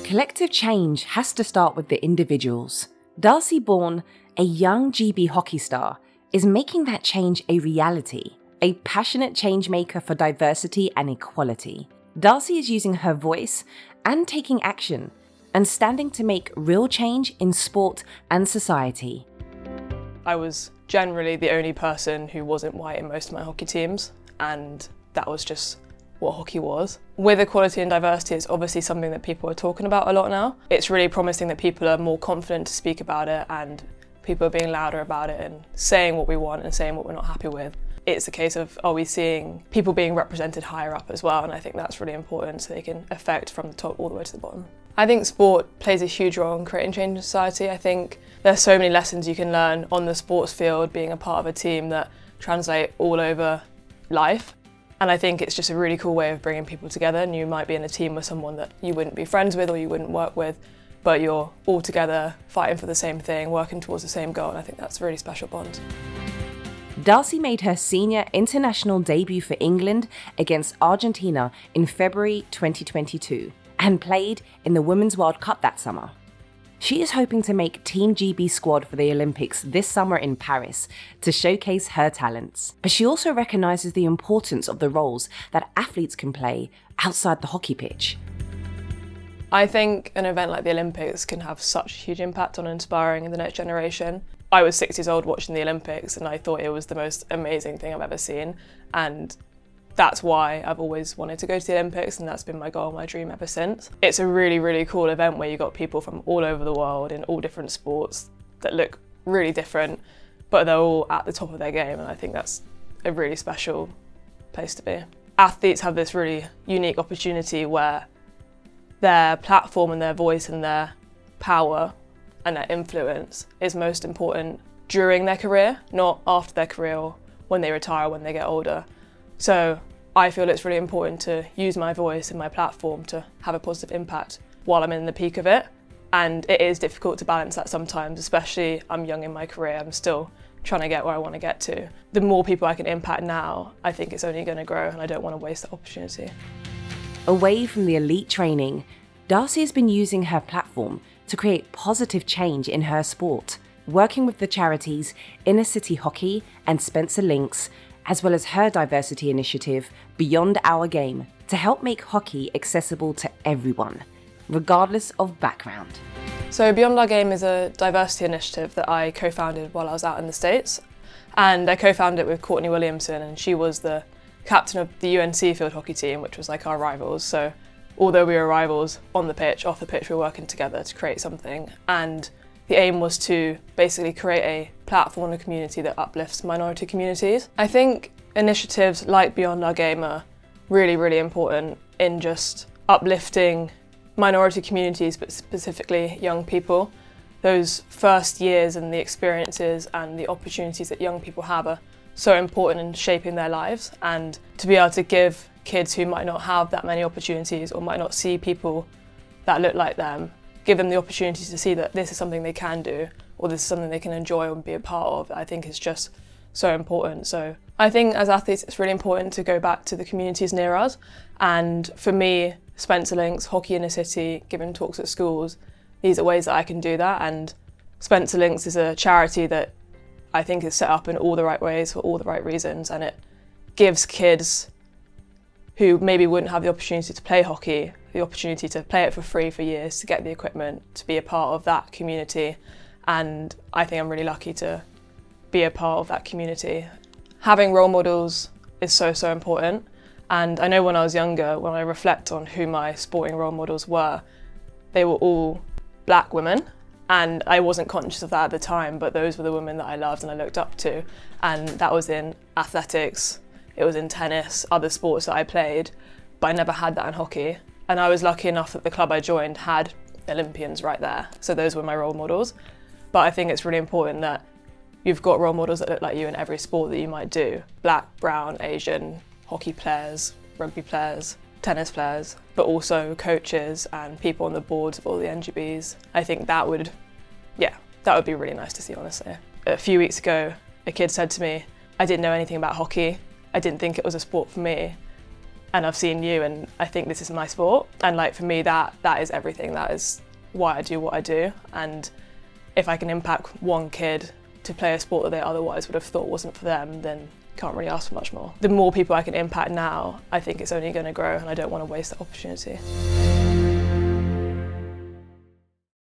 Collective change has to start with the individuals. Darcy Bourne, a young GB hockey star, is making that change a reality, a passionate change maker for diversity and equality. Darcy is using her voice and taking action and standing to make real change in sport and society. I was generally the only person who wasn't white in most of my hockey teams, and that was just what hockey was. With equality and diversity, it's obviously something that people are talking about a lot now. It's really promising that people are more confident to speak about it, and people are being louder about it and saying what we want and saying what we're not happy with. It's a case of, are we seeing people being represented higher up as well? And I think that's really important so they can affect from the top all the way to the bottom. I think sport plays a huge role in creating change in society. I think there's so many lessons you can learn on the sports field, being a part of a team, that translate all over life. And I think it's just a really cool way of bringing people together. And you might be in a team with someone that you wouldn't be friends with or you wouldn't work with, but you're all together fighting for the same thing, working towards the same goal. And I think that's a really special bond. Darcy made her senior international debut for England against Argentina in February 2022 and played in the Women's World Cup that summer. She is hoping to make Team GB squad for the Olympics this summer in Paris to showcase her talents. But she also recognises the importance of the roles that athletes can play outside the hockey pitch. I think an event like the Olympics can have such a huge impact on inspiring the next generation. I was 6 years old watching the Olympics and I thought it was the most amazing thing I've ever seen, and that's why I've always wanted to go to the Olympics, and that's been my goal, my dream ever since. It's a really, really cool event where you've got people from all over the world in all different sports that look really different, but they're all at the top of their game, and I think that's a really special place to be. Athletes have this really unique opportunity where their platform and their voice and their power and their influence is most important during their career, not after their career or when they retire, when they get older. So I feel it's really important to use my voice and my platform to have a positive impact while I'm in the peak of it. And it is difficult to balance that sometimes, especially I'm young in my career, I'm still trying to get where I want to get to. The more people I can impact now, I think it's only going to grow, and I don't want to waste that opportunity. Away from the elite training, Darcy has been using her platform to create positive change in her sport, working with the charities Inner City Hockey and Spencer Lynx, as well as her diversity initiative Beyond Our Game, to help make hockey accessible to everyone, regardless of background. So Beyond Our Game is a diversity initiative that I co-founded while I was out in the States, and I co-founded it with Courtney Williamson, and she was the captain of the UNC field hockey team, which was like our rivals. So although we were rivals on the pitch, off the pitch we were working together to create something, and the aim was to basically create a platform and a community that uplifts minority communities. I think initiatives like Beyond Our Game are really, really important in just uplifting minority communities, but specifically young people. Those first years and the experiences and the opportunities that young people have are so important in shaping their lives, and to be able to give kids who might not have that many opportunities or might not see people that look like them, give them the opportunity to see that this is something they can do, or this is something they can enjoy and be a part of, I think is just so important. So I think as athletes it's really important to go back to the communities near us, and for me, Spencer Lynx, Hockey Inner City, giving talks at schools, these are ways that I can do that. And Spencer Lynx is a charity that I think is set up in all the right ways for all the right reasons, and it gives kids who maybe wouldn't have the opportunity to play hockey the opportunity to play it for free for years, to get the equipment, to be a part of that community. And I think I'm really lucky to be a part of that community. Having role models is so, so important. And I know when I was younger, when I reflect on who my sporting role models were, they were all black women. And I wasn't conscious of that at the time, but those were the women that I loved and I looked up to. And that was in athletics, it was in tennis, other sports that I played, but I never had that in hockey. And I was lucky enough that the club I joined had Olympians right there. So those were my role models. But I think it's really important that you've got role models that look like you in every sport that you might do. Black, brown, Asian, hockey players, rugby players, tennis players, but also coaches and people on the boards of all the NGBs. I think that would be really nice to see, honestly. A few weeks ago, a kid said to me, I didn't know anything about hockey. I didn't think it was a sport for me. and I've seen you, and I think this is my sport. And like for me, that is everything. That is why I do what I do. And if I can impact one kid to play a sport that they otherwise would have thought wasn't for them, then can't really ask for much more. The more people I can impact now, I think it's only going to grow, and I don't want to waste that opportunity.